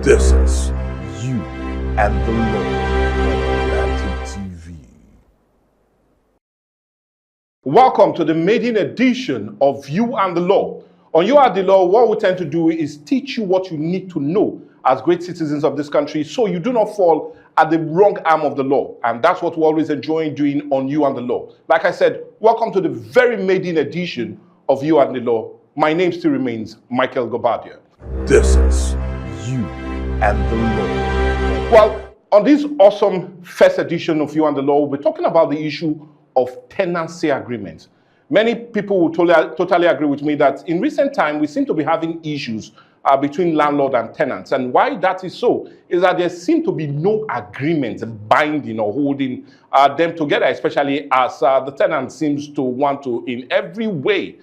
This is You and the Lord on TV. Welcome to the maiden edition of You and the Law. On You and the Law, what we tend to do is teach you what you need to know as great citizens of this country so you do not fall at the wrong arm of the law. And that's what we always enjoy doing on You and the Law. Like I said, welcome to the very maiden edition of You and the Law. My name still remains Michael Gobadia. This is You and the Lord. Well, on this awesome first edition of You and the Law, we're talking about the issue of tenancy agreements. Many people will totally agree with me that in recent time, we seem to be having issues between landlord and tenants. And why that is so is that there seem to be no agreement binding or holding them together, especially as the tenant seems to want to, in every way,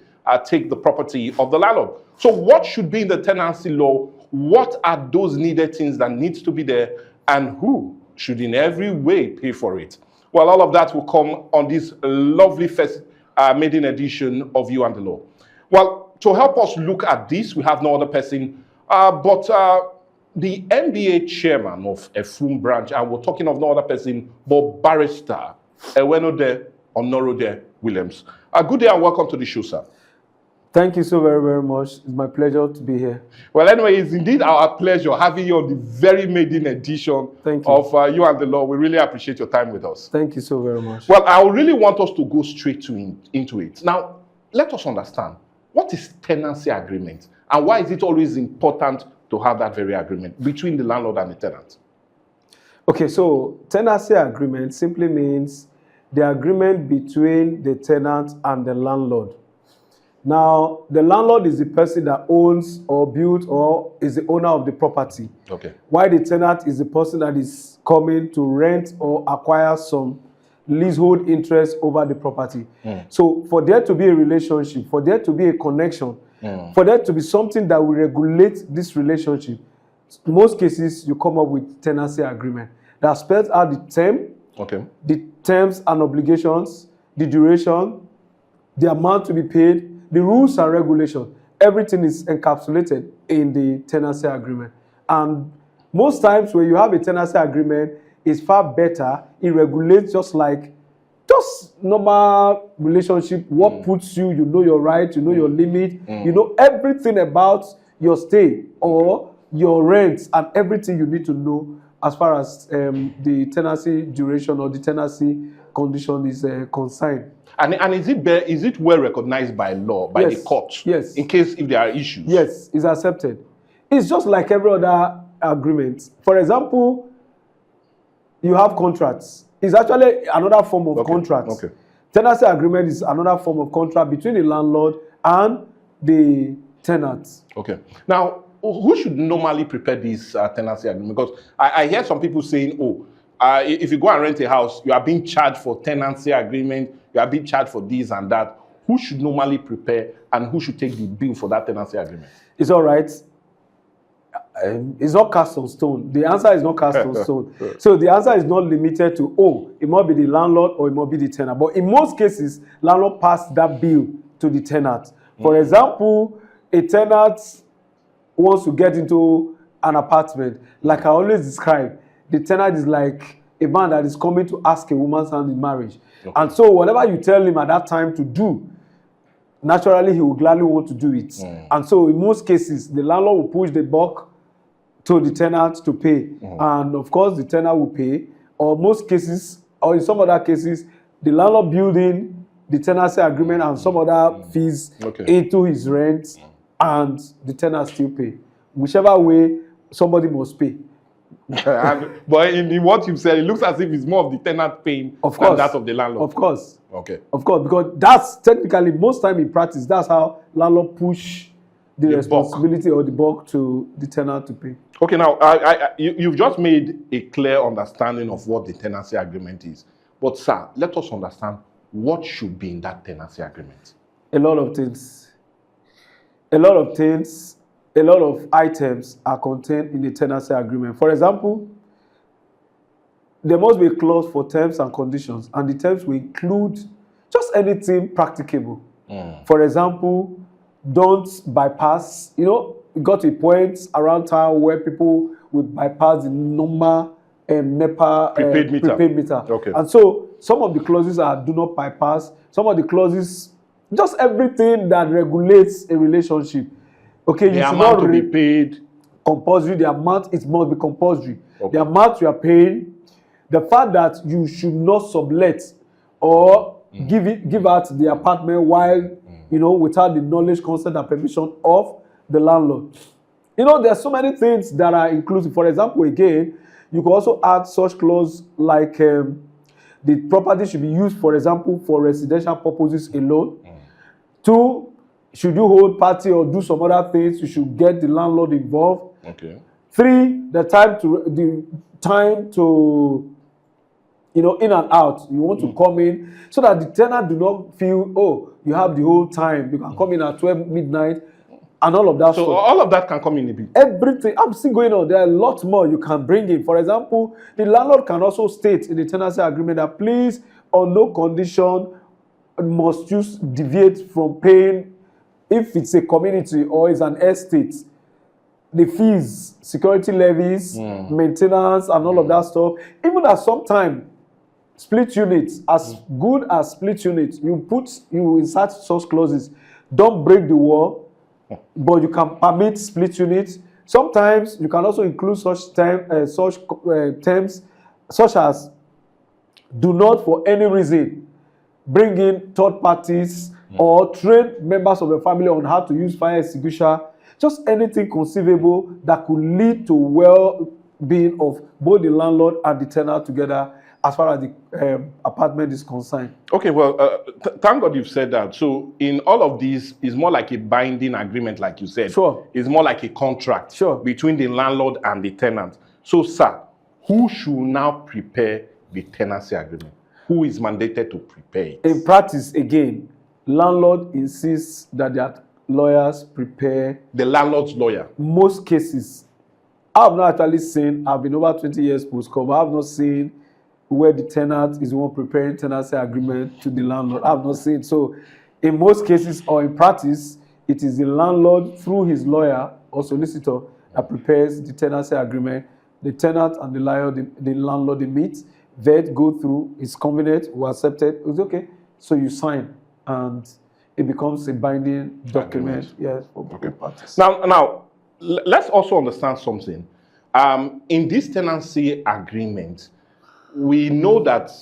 take the property of the landlord. So what should be in the tenancy law? What are those needed things that needs to be there? And who should in every way pay for it? Well, all of that will come on this lovely first maiden edition of You and the Law. Well, to help us look at this, we have no other person but the NBA chairman of Efum branch, and we're talking of no other person but Barrister Ewenode Onorode Williams. Good day and welcome to the show, sir. Thank you so very, very much. It's my pleasure to be here. Well, anyway, it's indeed our pleasure having you on the very maiden edition of You and the Law. We really appreciate your time with us. Thank you so very much. Well, I really want us to go straight into it. Now, let us understand, what is tenancy agreement? And why is it always important to have that very agreement between the landlord and the tenant? Okay, so tenancy agreement simply means the agreement between the tenant and the landlord. Now, the landlord is the person that owns or builds or is the owner of the property. Okay. While the tenant is the person that is coming to rent or acquire some leasehold interest over the property. So for there to be a relationship, for there to be a connection, for there to be something that will regulate this relationship, in most cases, you come up with tenancy agreement that spells out the term, the terms and obligations, the duration, the amount to be paid, the rules and regulations. Everything is encapsulated in the tenancy agreement. And most times when you have a tenancy agreement, it's far better. It regulates just normal relationship. What puts you, you know your right, you know your limit, you know everything about your stay or your rents and everything you need to know as far as the tenancy duration or the tenancy condition is concerned. And is it well recognized by law, by the courts? Yes. In case if there are issues? Yes, it's accepted. It's just like every other agreement. For example, you have contracts. It's actually another form of contract. Tenancy agreement is another form of contract between the landlord and the tenant. Okay. Now, who should normally prepare this tenancy agreement? Because I hear some people saying, if you go and rent a house, you are being charged for tenancy agreement, you are being charged for this and that. Who should normally prepare and who should take the bill for that tenancy agreement? It's all right. It's not cast on stone. The answer is not cast on stone. So the answer is not limited to, it might be the landlord or it might be the tenant. But in most cases, landlord passed that bill to the tenant. For example, a tenant wants to get into an apartment. Like I always describe, the tenant is like a man that is coming to ask a woman's hand in marriage. And so whatever you tell him at that time to do, naturally he will gladly want to do it. And so in most cases, the landlord will push the buck to the tenant to pay. And of course, the tenant will pay. Or most cases, or in some other cases, the landlord building the tenancy agreement and some other fees into his rent, and the tenant still pay. Whichever way, somebody must pay. But in what you said, it looks as if it's more of the tenant paying than that of the landlord. Of course. Okay. Of course, because that's technically, most time in practice, that's how landlord push the responsibility or the bulk to the tenant to pay. Okay, now, you've just made a clear understanding of what the tenancy agreement is. But, sir, let us understand what should be in that tenancy agreement. A lot of things. A lot of things. A lot of items are contained in the tenancy agreement. For example, there must be a clause for terms and conditions, and the terms will include just anything practicable. For example, don't bypass, got a point around town where people would bypass the normal NEPA prepaid meter. Okay. And so some of the clauses are do not bypass. Some of the clauses, just everything that regulates a relationship. Okay, the amount to be paid. Compulsory. The amount, it must be compulsory. Okay. The amount you are paying, the fact that you should not sublet or give out the apartment while without the knowledge, consent, and permission of the landlord. There are so many things that are inclusive. For example, again, you can also add such clause like the property should be used, for example, for residential purposes alone. 2, should you hold party or do some other things, you should get the landlord involved. Okay. 3, the time to in and out. You want to come in so that the tenant do not feel, oh, you have the whole time. You can come in at 12 midnight and all of that So stuff. all of that can come in a bit. Everything. I'm still going on. There are a lot more you can bring in. For example, the landlord can also state in the tenancy agreement that please, on no condition, must you deviate from paying, if it's a community or it's an estate, the fees, security levies, maintenance, and all of that stuff. Even at some time, split units, as good as split units, you insert such clauses. Don't break the wall, but you can permit split units. Sometimes you can also include such terms, such as do not for any reason bring in third parties or train members of the family on how to use fire extinguisher. Just anything conceivable that could lead to well-being of both the landlord and the tenant together as far as the apartment is concerned. Okay, well, thank God you've said that. So in all of these, it's more like a binding agreement, like you said. Sure. It's more like a contract between the landlord and the tenant. So, sir, who should now prepare the tenancy agreement? Who is mandated to prepare it? In practice, again, landlord insists that their lawyers prepare. The landlord's lawyer. Most cases, I have not actually seen, I've been over 20 years post-com, I have not seen where the tenant is the one preparing tenancy agreement to the landlord. I have not seen. So in most cases or in practice, it is the landlord through his lawyer or solicitor that prepares the tenancy agreement. The tenant and the landlord, they meet, vet, go through, it's convenient, we accept it, it's okay. So you sign and it becomes a binding document. Yes, for both parties. Now, let's also understand something. In this tenancy agreement, we know that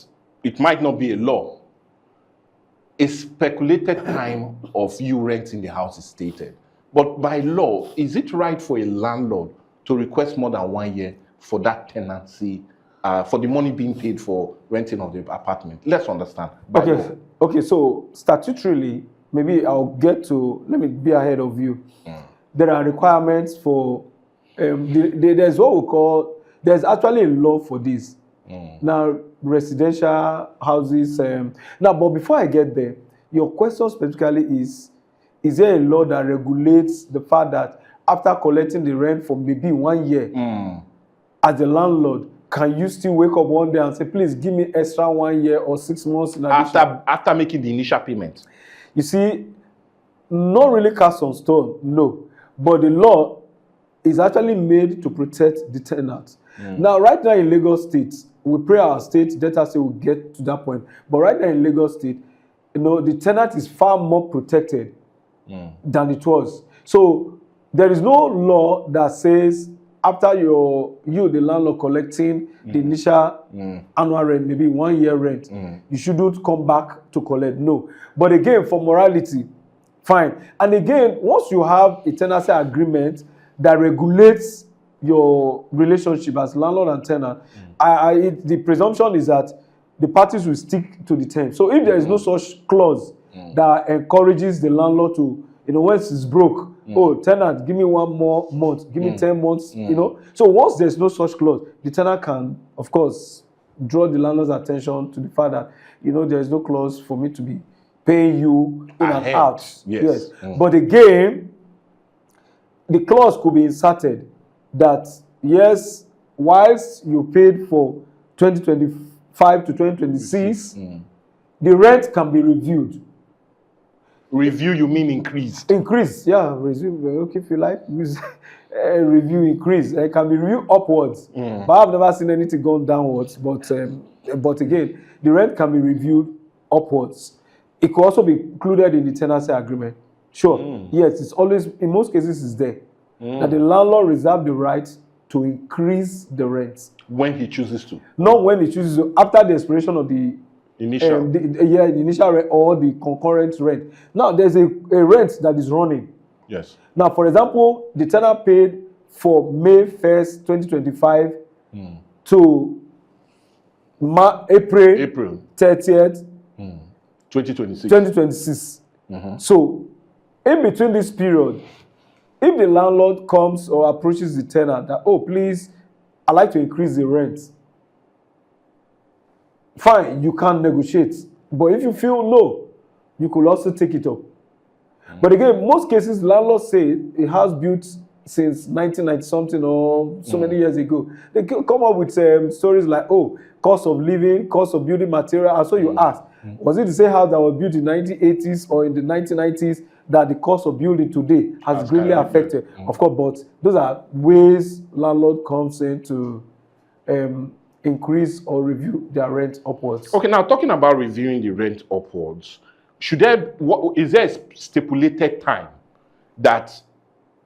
it might not be a law. A speculated time of you renting the house is stated. But by law, is it right for a landlord to request more than 1 year for that tenancy, for the money being paid for renting of the apartment? Let's understand. Okay, so statutorily, maybe let me be ahead of you. There are requirements for, there's what we call, there's actually a law for this. Now, residential houses. Now, but before I get there, your question specifically is there a law that regulates the fact that after collecting the rent for maybe 1 year, as a landlord, can you still wake up one day and say, please give me extra 1 year or 6 months in addition? After making the initial payment? You see, not really cast on stone, no. But the law is actually made to protect the tenant. Now, right now in Lagos State, we pray our state, let us say we'll get to that point. But right now in Lagos State, the tenant is far more protected than it was. So there is no law that says after the landlord collecting the initial annual rent, maybe 1 year rent, you shouldn't come back to collect. No. But again, for morality, fine. And again, once you have a tenancy agreement that regulates your relationship as landlord and tenant, the presumption is that the parties will stick to the terms. So if there is no such clause that encourages the landlord to, once it's broke, oh, tenant, give me 1 more month, give me 10 months, So once there's no such clause, the tenant can, of course, draw the landlord's attention to the fact that, there is no clause for me to be paying you in and out. Yes. But again, the clause could be inserted that, yes, whilst you paid for 2025 to 2026, the rent can be reviewed. Review, you mean increase? Increase, yeah. Resume, okay, if you like, use review increase. It can be reviewed upwards, but I've never seen anything going downwards. But again, the rent can be reviewed upwards. It could also be included in the tenancy agreement. Sure, yes, it's always, in most cases, it's there. That the landlord reserves the right to increase the rent. When he chooses to. Not when he chooses to, after the expiration of the Initial. the initial rent or the concurrent rent. Now, there's a rent that is running. Yes. Now, for example, the tenant paid for May 1st, 2025 to April 30th, 2026. So, in between this period, if the landlord comes or approaches the tenant that, oh, please, I'd like to increase the rent, fine, you can negotiate. But if you feel no, you could also take it up. But again, most cases, landlords say a house built since 1990 something or so many years ago. They come up with stories like, oh, cost of living, cost of building material. And so you ask, was it the same house that was built in the 1980s or in the 1990s that the cost of building today has greatly affected? Of course, but those are ways landlord comes in to increase or review their rent upwards. Okay, now talking about reviewing the rent upwards, is there a stipulated time that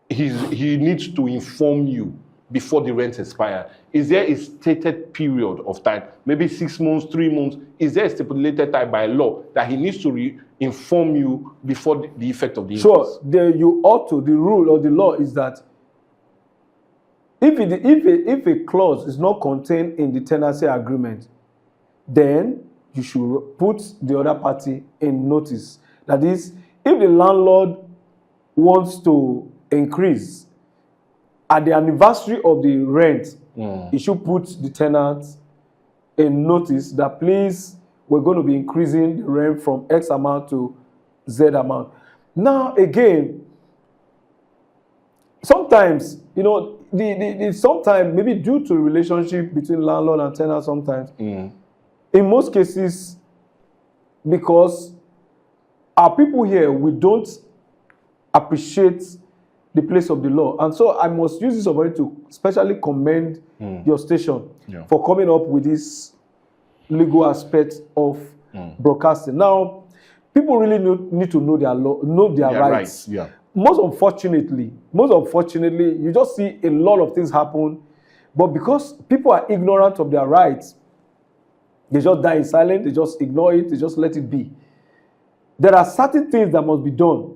he needs to inform you before the rent expires? Is there a stated period of time, maybe 6 months, 3 months? Is there a stipulated time by law that he needs to inform you before the effect of the increase? Sure, you ought to. The rule or the law is that if a clause is not contained in the tenancy agreement, then you should put the other party in notice. That is, if the landlord wants to increase at the anniversary of the rent, he should put the tenant in notice that, please, we're going to be increasing the rent from X amount to Z amount. Now, again, sometimes, you know, sometimes maybe due to the relationship between landlord and tenant, sometimes, in most cases, because our people here, we don't appreciate the place of the law. And so I must use this opportunity to especially commend your station for coming up with this legal aspect of broadcasting. Now, people really need to know their law, know their rights. Yeah. Most unfortunately, you just see a lot of things happen, but because people are ignorant of their rights, they just die in silence, they just ignore it, they just let it be. There are certain things that must be done.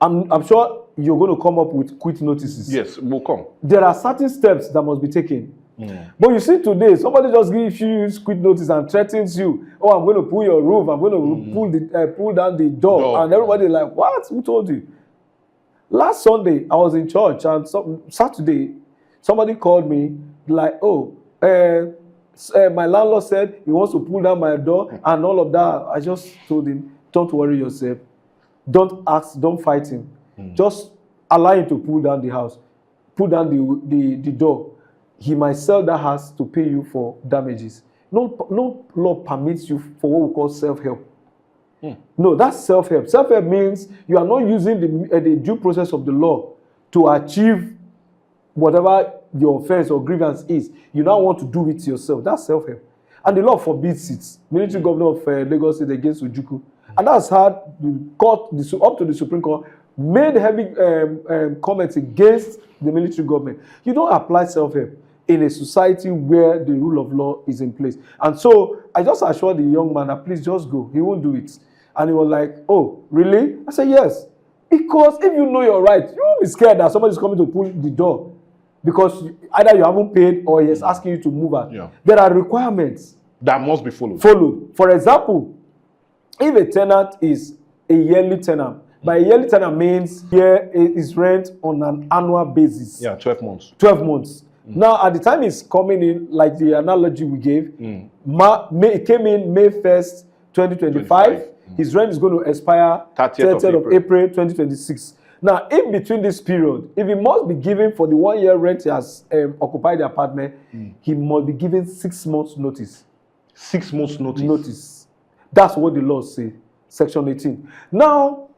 I'm sure you're going to come up with quit notices. Yes, we'll come. There are certain steps that must be taken. But you see today, somebody just gives you quit notice and threatens you. Oh, I'm going to pull your roof. I'm going to pull down the door. And everybody's like, what? Who told you? Last Sunday, I was in church, and Saturday, somebody called me like, oh, my landlord said he wants to pull down my door and all of that. I just told him, don't worry yourself. Don't ask, don't fight him. Just allow him to pull down the house, pull down the door. He might sell that house to pay you for damages. No law permits you for what we call self-help. No, that's self-help. Self-help means you are not using the due process of the law to achieve whatever your offense or grievance is. You now want to do it yourself. That's self-help. And the law forbids it. Military governor of Lagos State against Ojukwu. And that's how the court, up to the Supreme Court, made heavy comments against the military government. You don't apply self-help in a society where the rule of law is in place. And so I just assured the young man that, please just go. He won't do it. And he was like, oh, really? I said, yes. Because if you know your right, you won't be scared that somebody's coming to pull the door. Because either you haven't paid or he's asking you to move out. Yeah. There are requirements that must be followed. For example, if a tenant is a yearly tenant, by a yearly tenant means here is rent on an annual basis. Yeah, 12 months. 12 months. Now, at the time it's coming in, like the analogy we gave, it came in May 1st, 2025. His rent is going to expire 30th of April 2026. Now, in between this period, if he must be given for the 1 year rent he has occupied the apartment, he must be given 6 months notice. 6 months notice? Notice. That's what the law says. Section 18. Now,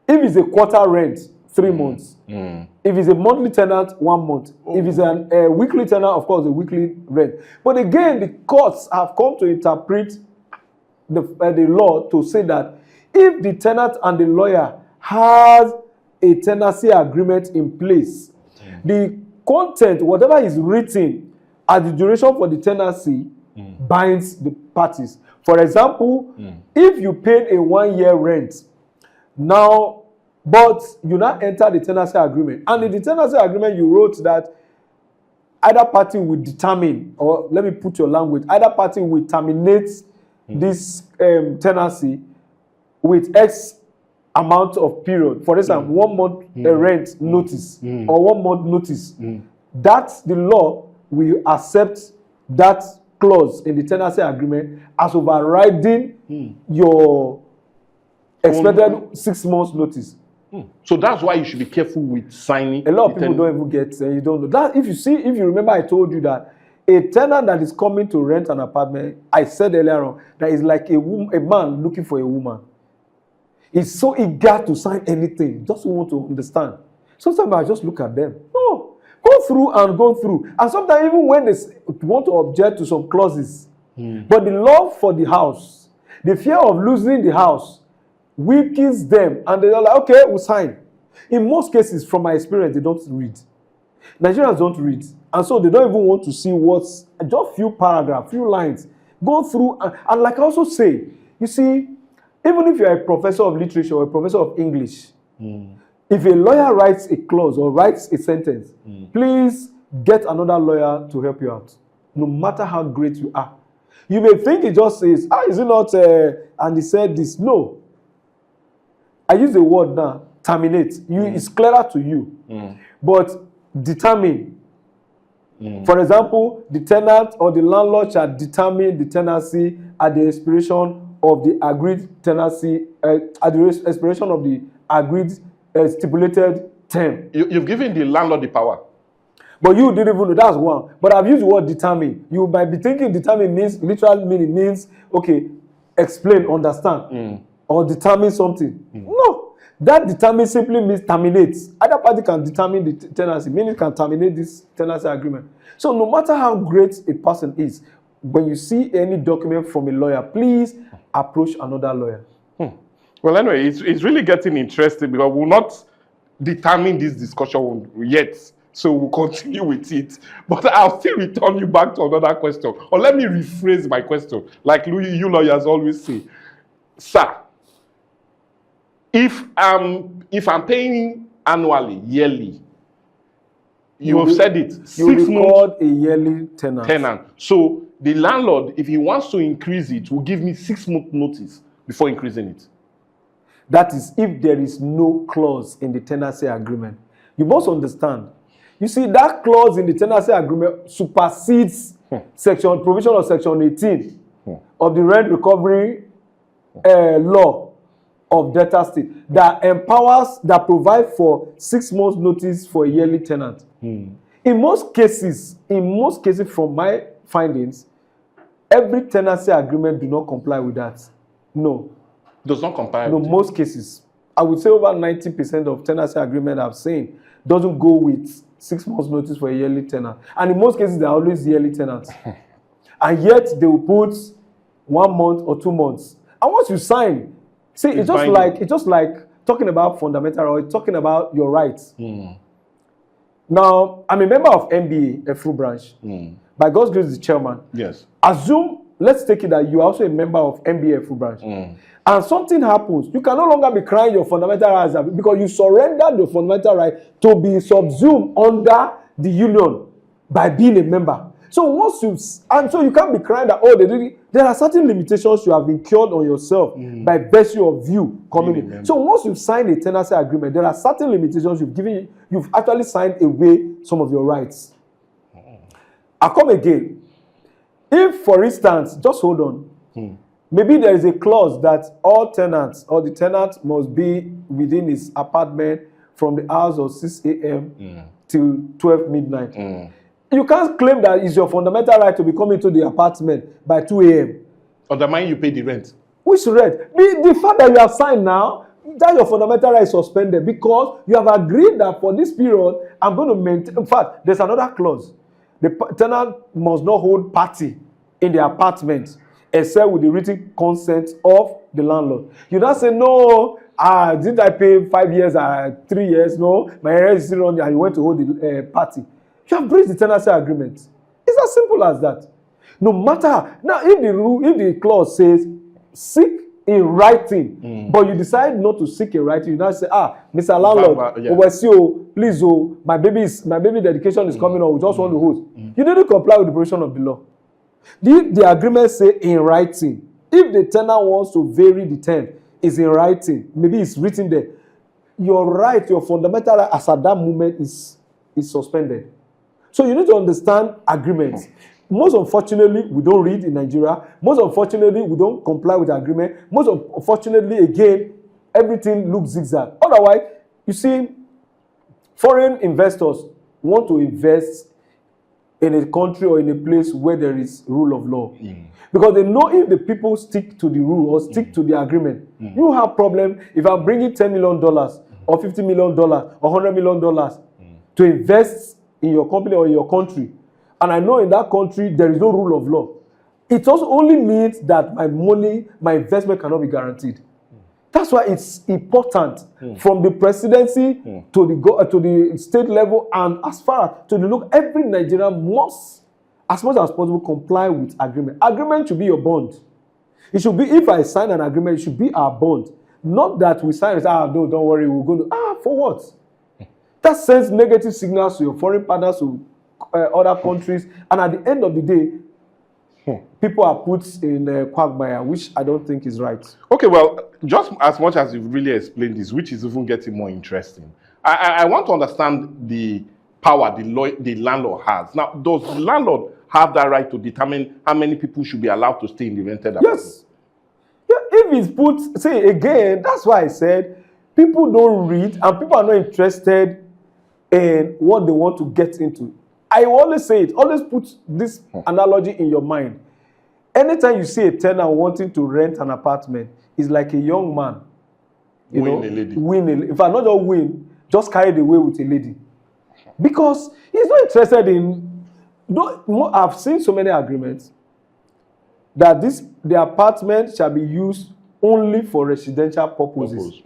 if it's a quarter rent, 3 months. If it's a monthly tenant, 1 month. If it's a weekly tenant, of course, a weekly rent. But again, the courts have come to interpret the law to say that if the tenant and the lawyer has a tenancy agreement in place, the content, whatever is written as the duration for the tenancy, binds the parties. For example, if you paid a 1-year rent, now, but you now enter the tenancy agreement, and in the tenancy agreement you wrote that either party will determine, or let me put your language, either party will terminate this tenancy with X amount of period. For instance, 1 month rent notice or 1 month notice. That's the law will accept that clause in the tenancy agreement as overriding your expected 6 months notice. So that's why you should be careful with signing. A lot of people don't even get, you don't know. That if you remember, I told you that a tenant that is coming to rent an apartment, I said earlier on, that is like a man looking for a woman. He's so eager to sign anything, just want to understand. Sometimes I just look at them. No, go through. And sometimes even when they want to object to some clauses, but the love for the house, the fear of losing the house, weakens them, and they're like, okay, we'll sign. In most cases, from my experience, they don't read. Nigerians don't read, and so they don't even want to see what's just few paragraphs, few lines. Go through, and like I also say, you see, even if you're a professor of literature or a professor of English, if a lawyer writes a clause or writes a sentence, please get another lawyer to help you out, no matter how great you are. You may think it just says, is it not, and he said this. No. I use the word now, terminate. It's clearer to you. But determine. For example, the tenant or the landlord shall determine the tenancy at the expiration of the agreed tenancy, at the expiration of the agreed stipulated term. You've given the landlord the power. But you didn't even know, that's one. But I've used the word determine. You might be thinking determine means, literal meaning means, okay, explain, understand. Or determine something. No, that determine simply means terminate. Either party can determine the tenancy, meaning can terminate this tenancy agreement. So no matter how great a person is, when you see any document from a lawyer, please approach another lawyer. Well, anyway, it's really getting interesting because we'll not determine this discussion yet. So we'll continue with it. But I'll still return you back to another question. Or let me rephrase my question, like you lawyers always say. Sir, if I'm paying annually, yearly, you've said it, 6 months. You record a yearly tenant. So the landlord, if he wants to increase it, will give me 6 month notice before increasing it. That is if there is no clause in the tenancy agreement. You must understand. You see, that clause in the tenancy agreement supersedes provision of section 18 of the rent recovery law of Delta State that provide for 6 months notice for a yearly tenant. In most cases from my findings, every tenancy agreement do not comply with that. No. Does not comply with most cases. I would say over 90% of tenancy agreement I've seen doesn't go with 6 months notice for a yearly tenant. And in most cases, they're always yearly tenants. And yet they will put 1 month or 2 months. And once you sign, see, it's just like talking about fundamental or talking about your rights. Now, I'm a member of MBA, a full branch. By God's grace, the chairman. Yes. Assume, let's take it that you are also a member of MBA, a full branch. And something happens, you can no longer be crying your fundamental rights because you surrendered your fundamental right to be subsumed under the union by being a member. So so you can't be crying that, there are certain limitations you have incurred on yourself by virtue of you coming in. So once you've signed a tenancy agreement, there are certain limitations you've actually signed away some of your rights. I come again. If, for instance, just hold on. Maybe there is a clause that all tenants or the tenant must be within his apartment from the hours of 6 a.m. till 12 midnight. You can't claim that it's your fundamental right to be coming to the apartment by 2 a.m. Or the money you pay the rent. Which right? The fact that you have signed now, that your fundamental right is suspended because you have agreed that for this period, I'm going to maintain. In fact, there's another clause. The tenant must not hold party in the apartment except with the written consent of the landlord. You don't say, no, didn't I pay 5 years, 3 years? No, my rent is still on there, and you went to hold the party. You have breached the tenancy agreement. It's as simple as that. No matter, now if the clause says, seek in writing, but you decide not to seek in writing, you now say, Mr. Landlord, please, my baby dedication is coming up, we just want to host. You didn't comply with the provision of the law. The agreement say in writing. If the tenant wants to vary the term, it's in writing. Maybe it's written there. Your right, your fundamental right as at that moment is suspended. So you need to understand agreements. Most unfortunately, we don't read in Nigeria. Most unfortunately, we don't comply with the agreement. Most unfortunately, again, everything looks zigzag. Otherwise, you see, foreign investors want to invest in a country or in a place where there is rule of law. Because they know if the people stick to the rule or stick to the agreement, you have problem if I'm bringing $10 million or $50 million or $100 million to invest in your company or in your country. And I know in that country there is no rule of law. It also only means that my money, my investment cannot be guaranteed. That's why it's important from the presidency to the state level and as far to the look. Every Nigerian must, as much as possible, comply with agreement. Agreement should be your bond. It should be, if I sign an agreement, it should be our bond. Not that we sign it, no, don't worry, we're going to, for what? That sends negative signals to your foreign partners, to other countries, and at the end of the day, people are put in a quagmire, which I don't think is right. Okay, well, just as much as you've really explained this, which is even getting more interesting, I want to understand the power the landlord has. Now, does the landlord have that right to determine how many people should be allowed to stay in the rented apartment? Yes. Yeah, if it's put, say again, that's why I said people don't read and people are not interested in what they want to get into. I always say it, always put this analogy in your mind. Anytime you see a tenant wanting to rent an apartment, it's like a young man. If I not just win, just carried away with a lady. Because he's not interested in, I've seen so many agreements that the apartment shall be used only for residential purposes.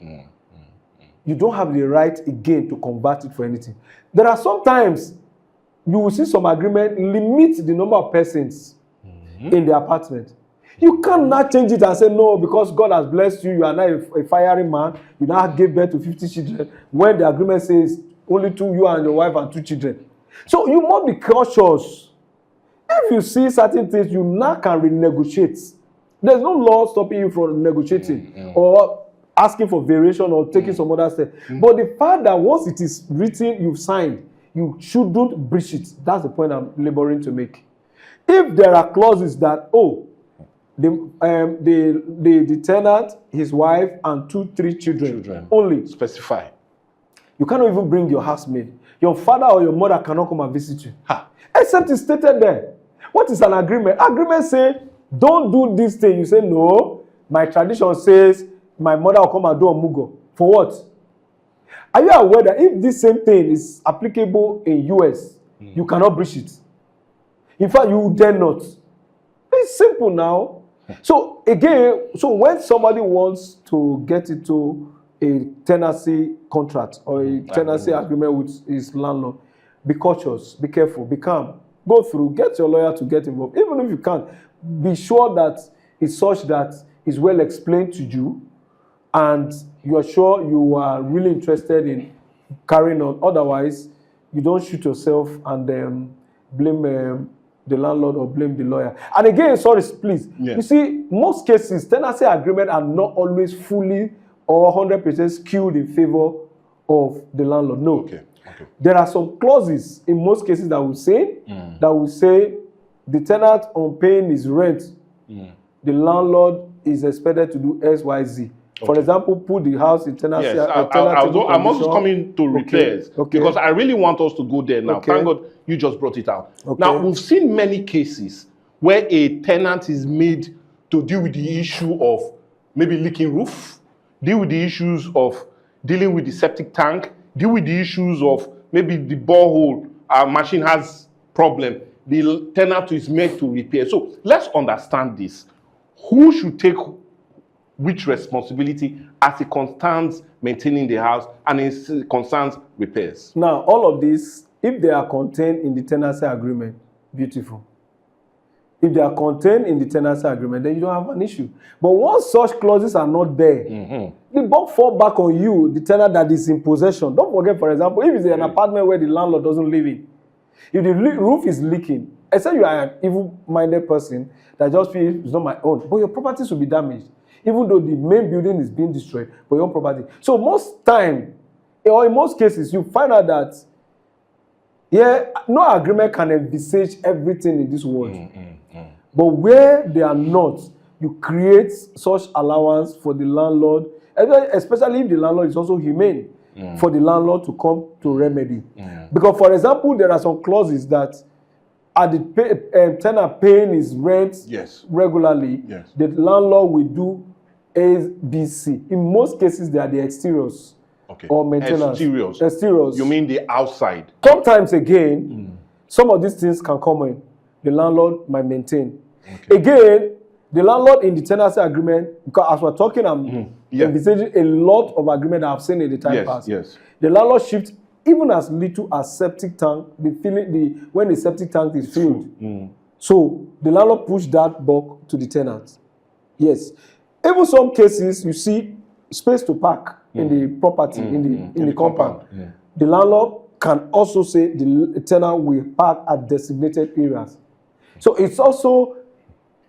You don't have the right again to convert it for anything. There are sometimes you will see some agreement limit the number of persons in the apartment. You cannot change it and say, no, because God has blessed you, you are not a firing man, you now give birth to 50 children, when the agreement says only 2, you and your wife and 2 children. So you must be cautious. If you see certain things, you now can renegotiate. There's no law stopping you from negotiating or asking for variation or taking some other steps. But the fact that once it is written, you've signed, you shouldn't breach it. That's the point I'm laboring to make. If there are clauses that, the tenant, his wife, and 2-3 children only specify, you cannot even bring your housemaid. Your father or your mother cannot come and visit you. Except it's stated there. What is an agreement? Agreement say, don't do this thing. You say, no, my tradition says my mother will come and do a mugo. For what? Are you aware that if this same thing is applicable in US, you cannot breach it? In fact, you dare not. It's simple now. So again, when somebody wants to get into a tenancy contract or a tenancy agreement with his landlord, be cautious, be careful, be calm. Go through, get your lawyer to get involved. Even if you can't, be sure that it's such that it's well explained to you and you are sure you are really interested in carrying on. Otherwise, you don't shoot yourself and blame the landlord or blame the lawyer. And again, sorry, please. Yeah. You see, most cases, tenancy agreements are not always fully or 100% skewed in favor of the landlord. No. Okay. There are some clauses in most cases that will say the tenant on paying his rent, the landlord is expected to do X, Y, Z. For example, put the house in tenancy. Yes, I'm also coming to repairs because I really want us to go there now. Thank God you just brought it out. Now, we've seen many cases where a tenant is made to deal with the issue of maybe leaking roof, deal with the issues of dealing with the septic tank, deal with the issues of maybe the borehole machine has problem. The tenant is made to repair. So let's understand this. Who should take which responsibility as it concerns maintaining the house and it concerns repairs? Now, all of this, if they are contained in the tenancy agreement, beautiful. If they are contained in the tenancy agreement, then you don't have an issue. But once such clauses are not there, the buck fall back on you, the tenant that is in possession. Don't forget, for example, if it's an apartment where the landlord doesn't live in, if the roof is leaking, except you are an evil-minded person that just feels it's not my own, but your properties will be damaged, even though the main building is being destroyed, but your own property. So most time, or in most cases, you find out that no agreement can envisage everything in this world. But where they are not, you create such allowance for the landlord, especially if the landlord is also humane, for the landlord to come to remedy. Because, for example, there are some clauses that at the tenant paying his rent regularly, the landlord will do A, B, C. In most cases, they are the exteriors. Or maintenance. Exteriors. You mean the outside? Sometimes again, some of these things can come in. The landlord might maintain. Again, the landlord in the tenancy agreement, because as we're talking, I'm envisaging a lot of agreement I've seen in the time past. The landlord shifts even as little as septic tank, when the septic tank is filled. So the landlord pushed that buck to the tenant. Yes. Even some cases, you see space to park in the property, in the compound. The landlord can also say the tenant will park at designated areas. So it's also,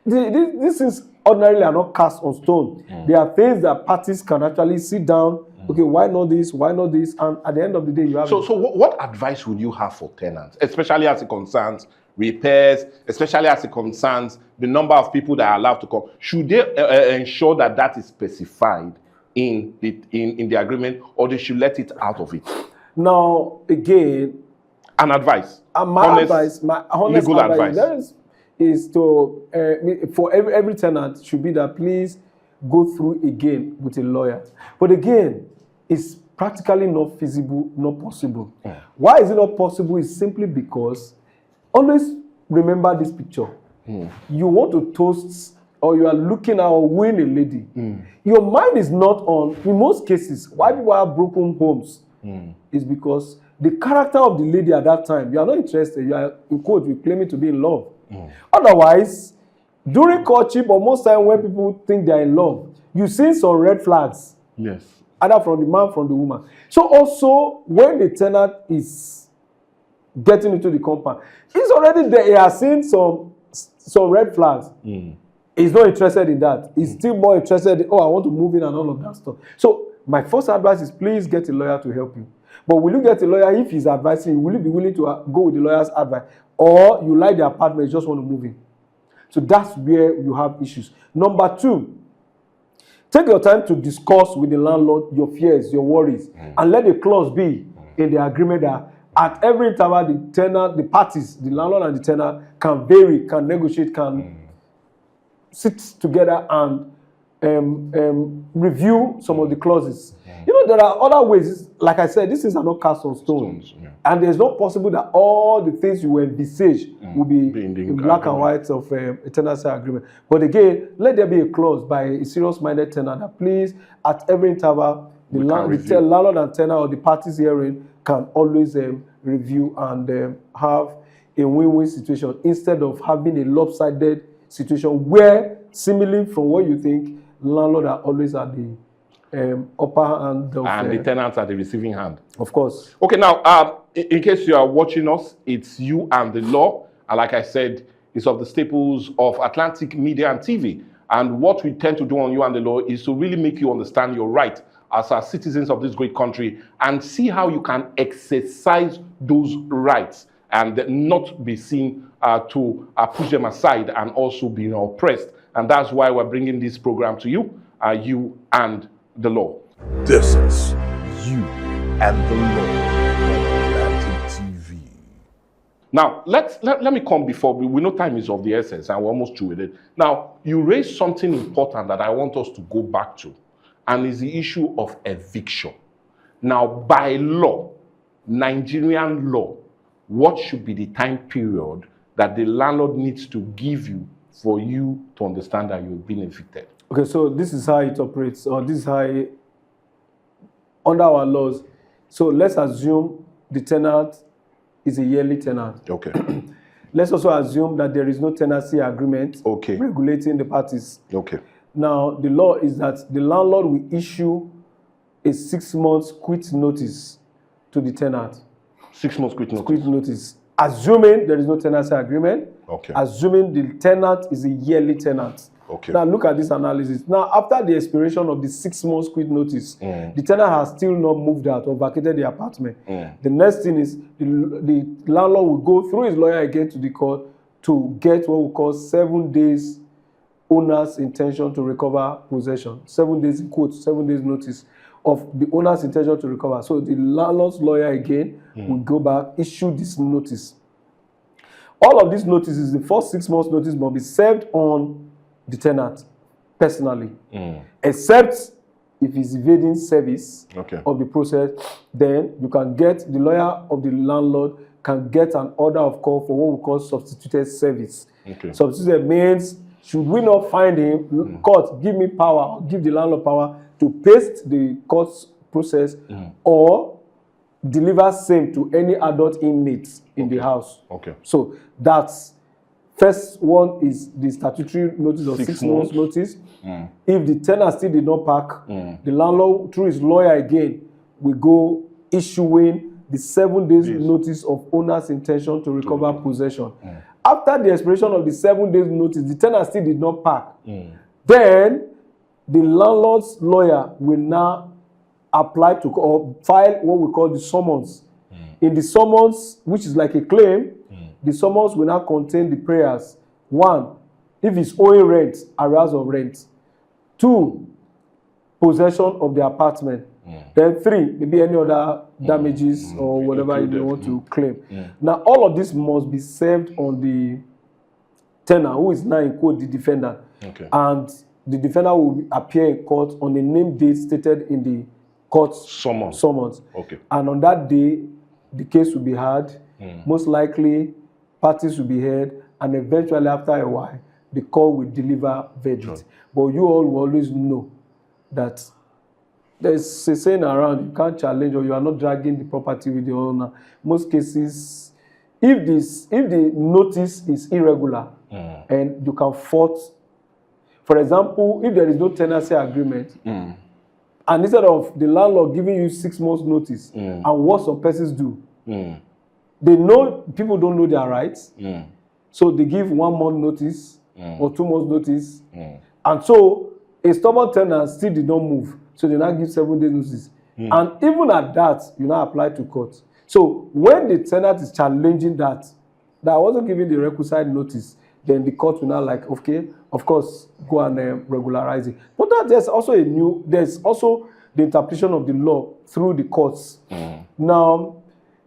these things ordinarily are not cast on stone. There are things that parties can actually sit down, okay, why not this, and at the end of the day, you have... So what advice would you have for tenants, especially as it concerns repairs, especially as it concerns the number of people that are allowed to come? Should they ensure that that is specified in the agreement, or they should let it out of it? Now, again, an advice. My honest legal advice is to for every tenant should be that please go through again with a lawyer. But again, it's practically not feasible, not possible. Why is it not possible? It's simply because always remember this picture. You want to toast, or you are looking at or win a lady. Your mind is not on, in most cases, why people have broken homes is because the character of the lady at that time, you are not interested, you are, in quote, you claiming to be in love. Otherwise, during courtship, or most time when people think they are in love, you see some red flags. Either from the man, from the woman. So also, when the tenant is getting into the compound, he's already there, he has seen some red flags. He's not interested in that. He's still more interested in, I want to move in and all of that stuff. So my first advice is please get a lawyer to help you. But will you get a lawyer if he's advising you? Will you be willing to go with the lawyer's advice? Or you like the apartment, you just want to move in? So that's where you have issues. Number two, take your time to discuss with the landlord your fears, your worries, and let the clause be in the agreement that at every interval, the tenant, the parties, the landlord and the tenant can vary, can negotiate, can sit together and review some of the clauses. You know, there are other ways. Like I said, these things are not cast on stones. And there's not possible that all the things you envisage will be in black and white of a tenancy agreement. But again, let there be a clause by a serious-minded tenant that please, at every interval, the landlord and tenant or the parties herein can always review and have a win-win situation instead of having a lopsided situation where, seemingly from what you think, landlord are always at the upper hand of, and the tenants at the receiving hand. Of course. Okay, now, in case you are watching us, it's You and the Law. And like I said, it's of the staples of Atlantic Media and TV. And what we tend to do on You and the Law is to really make you understand your right as our citizens of this great country and see how you can exercise those rights and not be seen to push them aside and also being oppressed. And that's why we're bringing this program to you, You and the Law. This is You and the Law on Atlantic TV. Now, let me come before, we know time is of the essence and we're almost through with it. Now, you raised something important that I want us to go back to, and is the issue of eviction. Now, by law, Nigerian law, what should be the time period that the landlord needs to give you for you to understand that you've been evicted? Okay, so this is how it operates, or this is how under our laws. So let's assume the tenant is a yearly tenant. Okay. Let's also assume that there is no tenancy agreement Okay. regulating the parties. Okay. Now, the law is that the landlord will issue a 6 months quit notice to the tenant. 6 months quit notice. Quit notice. Assuming there is no tenancy agreement. Okay. Assuming the tenant is a yearly tenant. Okay. Now look at this analysis. Now, after the expiration of the 6 months quit notice, the tenant has still not moved out or vacated the apartment. The next thing is the landlord will go through his lawyer again to the court to get what we call 7 days owner's intention to recover possession. 7 days in quote, 7 days notice of the owner's intention to recover. So the landlord's lawyer again will go back, issue this notice. All of these notices, the first 6 months notice must be served on the tenant personally, except if he's evading service of the process. Then you can get, the lawyer of the landlord can get an order of call for what we call substituted service. Substituted means, should we not find him, court give me power, give the landlord power to paste the court's process or deliver same to any adult inmates in the house. So that's first one is the statutory notice of 6 months notice. If the tenant still did not pack, the landlord, through his lawyer again, will go issuing the 7 days notice of owner's intention to recover possession. After the expiration of the 7 days notice, the tenant still did not pack. Then the landlord's lawyer will now apply to or file what we call the summons. In the summons, which is like a claim, the summons will now contain the prayers. 1, if it's owing rent, arrears of rent. 2, possession of the apartment. Then 3, maybe any other damages or whatever you want to claim. Now, all of this must be served on the tenant, who is now in quote the defendant. And the defendant will appear in court on the name date stated in the court's summons. And on that day, the case will be heard. Most likely, parties will be heard, and eventually, after a while, the court will deliver verdict. But you all will always know that there's a saying around, you can't challenge or you are not dragging the property with the owner. Most cases, if the notice is irregular and you can fault, for example, if there is no tenancy agreement, and instead of the landlord giving you 6 months notice, and what some persons do, they know people don't know their rights, so they give 1 month notice or 2 months notice, and so a stubborn tenant still did not move, so they now give 7 days notice, and even at that, you now apply to court. So when the tenant is challenging that I wasn't giving the requisite notice, then the court will now like, okay, of course, go and regularize it. But that there's also the interpretation of the law through the courts. Now,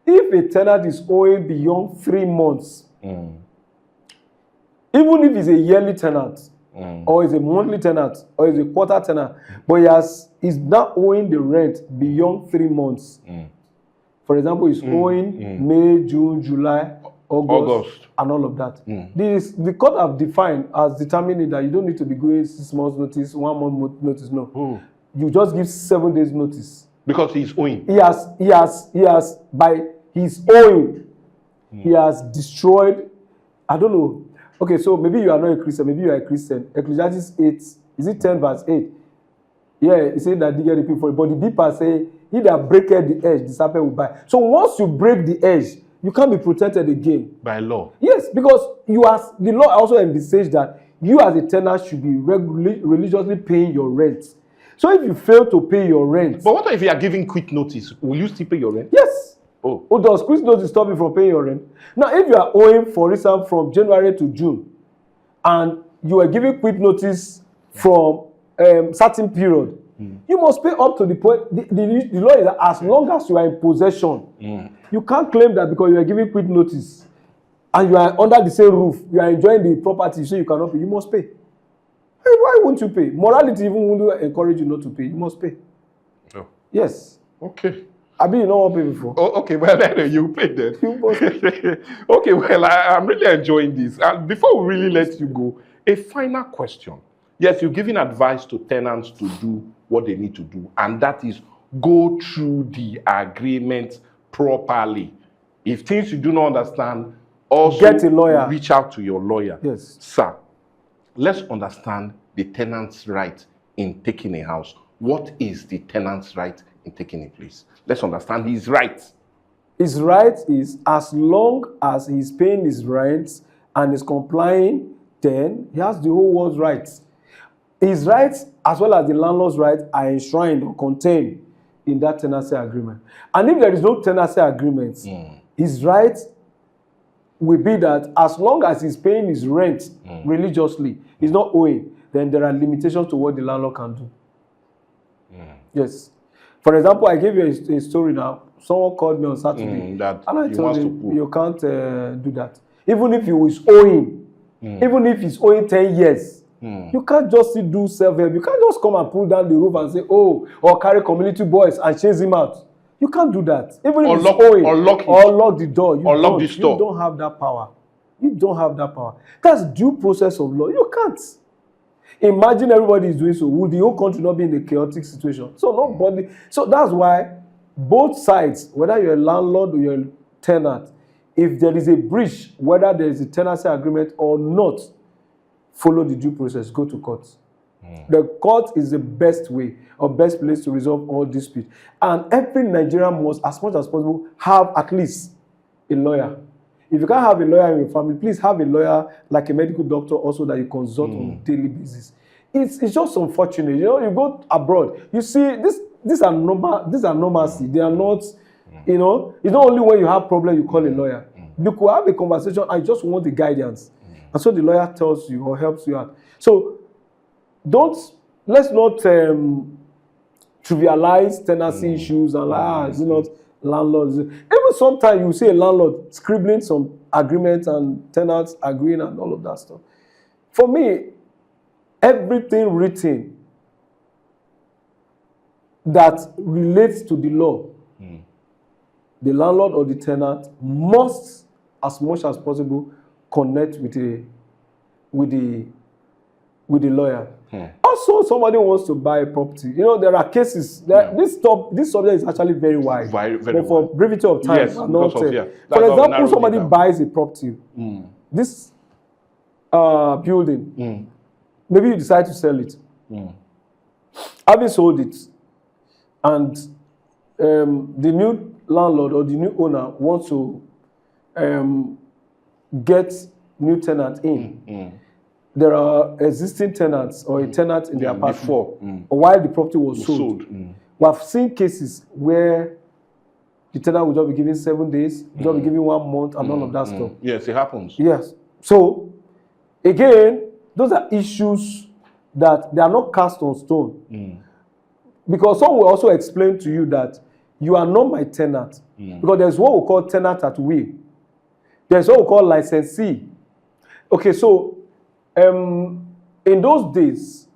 if a tenant is owing beyond 3 months, even if he's a yearly tenant, or is a monthly tenant, or is a quarter tenant, but he's not owing the rent beyond 3 months. For example, he's owing May, June, July, August, and all of that. The court have defined as determining that you don't need to be going 6 months notice, 1 month notice. No, you just give 7 days notice because he's owing. He has by his owing, he has destroyed. I don't know. Okay, so maybe you are not a Christian. Maybe you are a Christian. Ecclesiastes 8, is it 10 verse 8? Yeah, it says that they get the people, but the deeper say, he that breaketh the edge, the serpent will bite. So once you break the edge, you can't be protected again. By law. Yes, because the law also envisages that you as a tenant should be religiously paying your rent. So if you fail to pay your rent... But what if you are giving quick notice? Will you still pay your rent? Yes. Does quick notice stop you from paying your rent? Now, if you are owing, for instance, from January to June, and you are giving quick notice from certain period, you must pay up to the point. The law is that as long as you are in possession, you can't claim that because you are giving quick notice, and you are under the same roof, you are enjoying the property, so you cannot pay, you must pay. Why won't you pay? Morality even won't encourage you not to pay. You must pay. Oh. Yes. Okay. I mean, you know what pay before. Oh, okay, well, then you paid then. You must pay. Okay, well, I'm really enjoying this. Before we really let you go, a final question. Yes, you're giving advice to tenants to do what they need to do, and that is go through the agreement properly. If things you do not understand, also get a lawyer. Reach out to your lawyer. Yes. Sir, let's understand the tenant's right in taking a house. What is the tenant's right in taking a place? Let's understand his rights. His right is, as long as he's paying his rent and is complying, then he has the whole world's rights. His rights, as well as the landlord's rights, are enshrined or contained in that tenancy agreement. And if there is no tenancy agreement, his rights will be that as long as he's paying his rent religiously, he's not owing, then there are limitations to what the landlord can do. Yes. For example, I gave you a story now. Someone called me on Saturday, and I told him, you can't do that. Even if he was owing, even if he's owing 10 years, you can't just do self-help. You can't just come and pull down the roof and say, oh, or carry community boys and chase him out. You can't do that. Even if he's owing, or lock the door. You don't have that power. You don't have that power. That's due process of law. You can't. Imagine everybody is doing so. Would the whole country not be in a chaotic situation? So nobody. So that's why both sides, whether you're a landlord or you're a tenant, if there is a breach, whether there is a tenancy agreement or not, follow the due process. Go to court. The court is the best way or best place to resolve all disputes. And every Nigerian must, as much as possible, have at least a lawyer. If you can't have a lawyer in your family, please have a lawyer like a medical doctor also that you consult on a daily basis. It's just unfortunate. You know, you go abroad, you see these are normalcy. They are not, you know, it's not only when you have problem you call a lawyer. You could have a conversation, I just want the guidance. And so the lawyer tells you or helps you out. So let's not trivialize tenancy issues and is it not landlords. Even sometimes you see a landlord scribbling some agreements and tenants agreeing and all of that stuff. For me, everything written that relates to the law, the landlord or the tenant must, as much as possible, connect with the lawyer. Also, somebody wants to buy a property. You know, there are cases that this subject is actually very wide. Very but for brevity of time, yes, for example, somebody buys a property, this building, maybe you decide to sell it. Having sold it, and the new landlord or the new owner wants to get new tenant in. There are existing tenants or a tenant in the apartment before, or while the property was sold. We have seen cases where the tenant will just be given 7 days, will just be given 1 month, and all of that stuff. Yes, it happens. Yes. So, again, those are issues that they are not cast on stone. Because some will also explain to you that you are not my tenant. Because there's what we call tenant at will. There's what we call licensee. Okay, so in those days,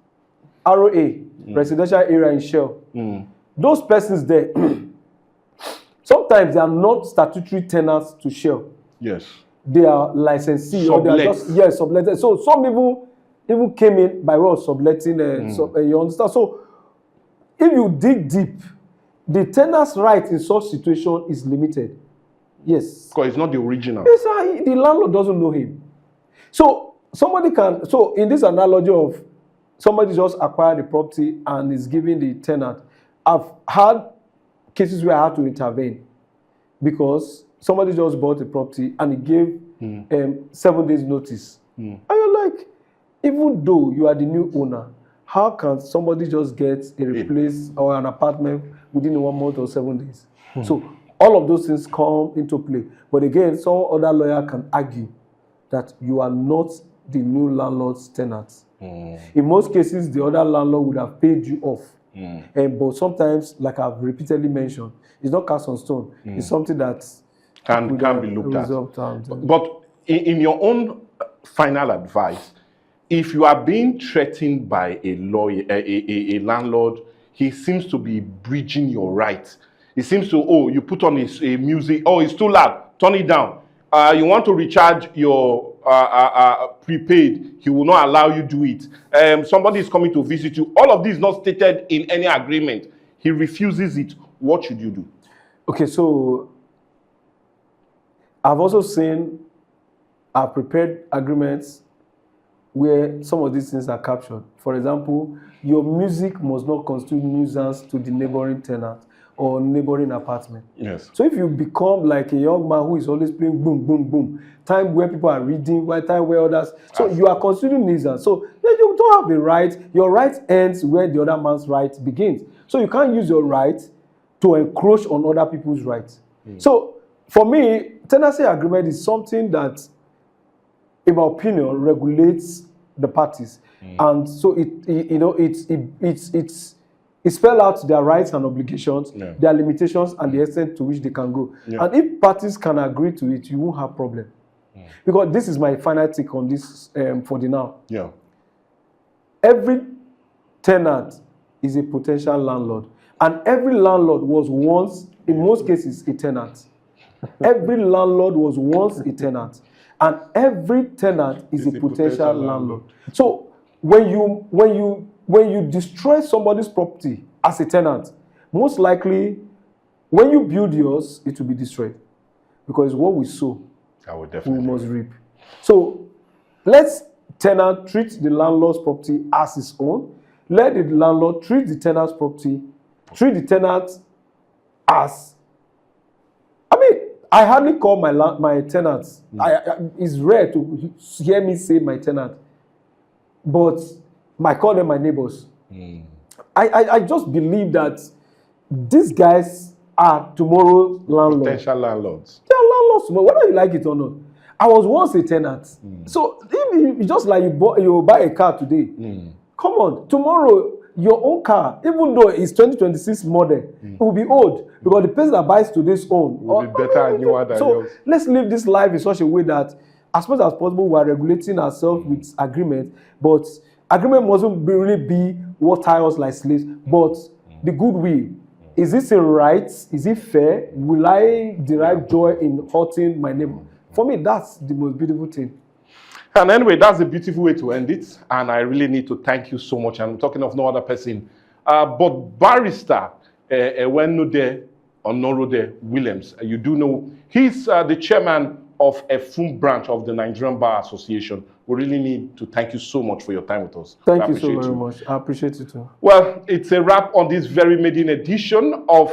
ROA, residential area in Shell, those persons there, sometimes they are not statutory tenants to Shell. Yes. They are licensee or they are just subletted. So some people even came in by way of subletting. You understand? So if you dig deep, the tenant's right in such situation is limited. Yes. Because it's not the original. Yes, the landlord doesn't know him. So somebody can, so in this analogy of somebody just acquired the property and is giving the tenant, I've had cases where I had to intervene because somebody just bought the property and he gave 7 days notice. And you're like, even though you are the new owner, how can somebody just get a replace or an apartment within 1 month or 7 days? So all of those things come into play. But again, some other lawyer can argue that you are not the new landlord's tenant. In most cases, the other landlord would have paid you off. But sometimes, like I've repeatedly mentioned, it's not cast on stone. It's something that can be looked at. But in your own final advice, if you are being threatened by a lawyer, a landlord, he seems to be breaching your rights. He seems to, oh, you put on a music, oh, it's too loud, turn it down. You want to recharge your prepaid, he will not allow you do it. Somebody is coming to visit you. All of this is not stated in any agreement. He refuses it. What should you do? Okay, so I've also seen, I've prepared agreements where some of these things are captured. For example, your music must not constitute nuisance to the neighboring tenant or neighboring apartment. Yes. So if you become like a young man who is always playing boom, boom, boom, time where people are reading, time where others, so you are constituting nuisance. So you don't have the right, your right ends where the other man's right begins. So you can't use your right to encroach on other people's rights. So for me, tenancy agreement is something that, in my opinion, regulates the parties, and so it spells out their rights and obligations, their limitations, and the extent to which they can go. And if parties can agree to it, you won't have problem. Because this is my final take on this for the now. Yeah. Every tenant is a potential landlord, and every landlord was once, in most cases, a tenant. Every landlord was once a tenant. And every tenant is a potential landlord. So when you destroy somebody's property as a tenant, most likely when you build yours, it will be destroyed. Because what we sow, we must reap. So let's tenant treat the landlord's property as his own. Let the landlord treat the tenant's property, treat the tenant as, I hardly call my tenants. It's rare to hear me say my tenant, but I call them my neighbors. I just believe that these guys are tomorrow's landlords. Potential landlords. They are landlords tomorrow, whether you like it or not. I was once a tenant. So if just like you buy a car today, come on, tomorrow your own car, even though it's 2026 model, it will be old because the person that buys today's own will be better and newer than yours. So let's live this life in such a way that as much as possible we are regulating ourselves with agreement, but agreement mustn't really be what tie us like slaves, but the goodwill. Is this a right? Is it fair? Will I derive joy in hurting my neighbor? For me, that's the most beautiful thing. And anyway, that's a beautiful way to end it. And I really need to thank you so much. I'm talking of no other person, but Barrister Ewenode Onorode Williams. You do know he's the chairman of a full branch of the Nigerian Bar Association. We really need to thank you so much for your time with us. Thank you so very much. I appreciate it too. Well, it's a wrap on this very maiden edition of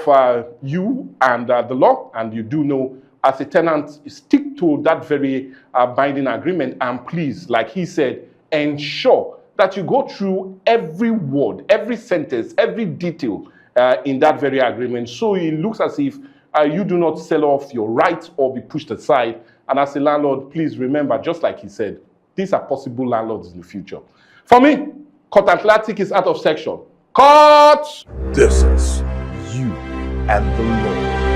You and the Law. And you do know, as a tenant, stick to that very binding agreement. And please, like he said, ensure that you go through every word, every sentence, every detail in that very agreement. So it looks as if you do not sell off your rights or be pushed aside. And as a landlord, please remember, just like he said, these are possible landlords in the future. For me, Court Atlantic is out of section. Cut! This is You and the Law.